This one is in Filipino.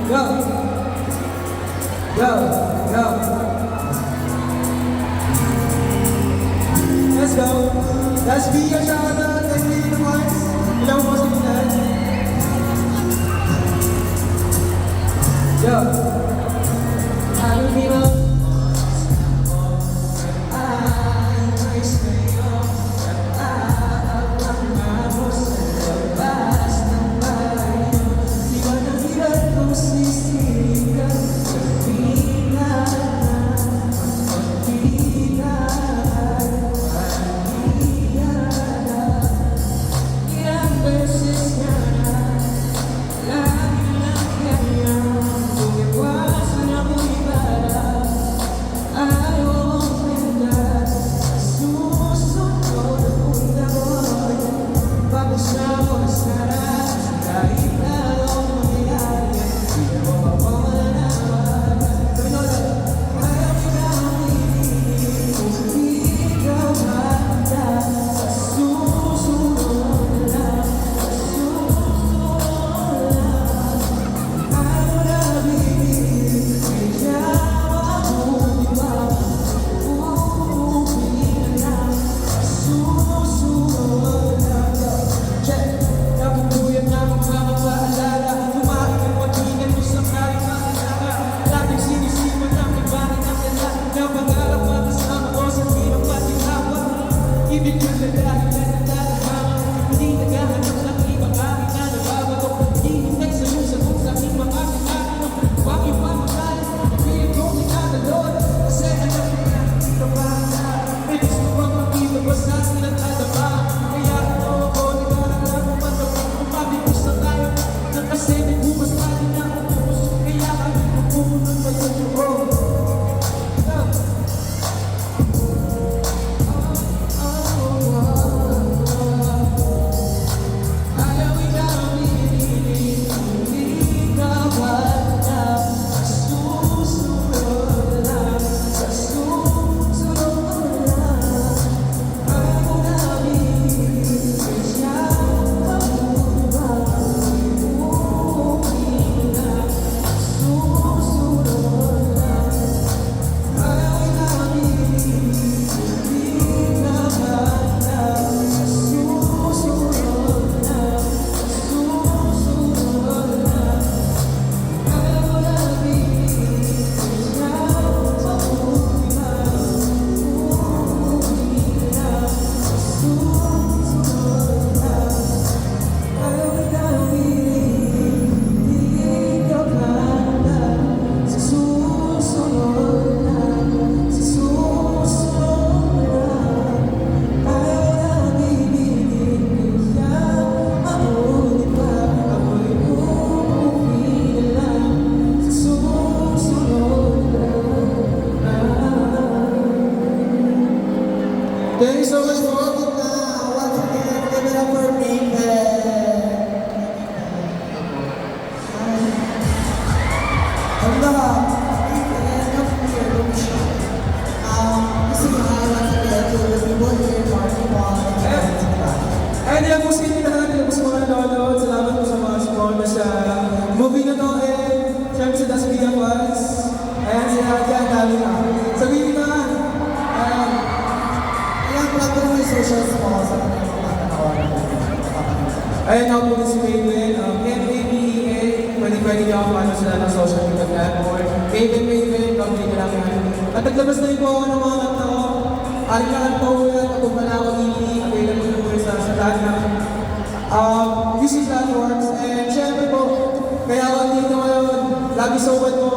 Go! Go! Go! Let's go! Let's be a shoutout and be the ones. Ilang po sa pinag. Go! I will be love. Thank you so much for all now. Once again, give it up for Maven. Hello, Maven, of here, Lucia. Gusto nyo once again to the people here in Martin Mall. And yung gusto nyo lahat, yung gusto mga nanonood, salamat po sa mga support sa movie na to. And syempre sa Das Villa Fans. Ayan sila dyan, dami na. Sabihin na, plug ko naman yung socials mo sa mga pagkakataon. Ayun ako po si Maven, M-A-V-E-A, pwede niyo ako ano sila ng social media platform. Maven, complete lang yan. At naglabas na rin po ako ng mga kanta ko. Aling na kanta ko yan, kapag man ako hindi, available na po sa lahat ng music platforms. And syempre po, kaya ako dito ngayon, lagi sa ubat ko,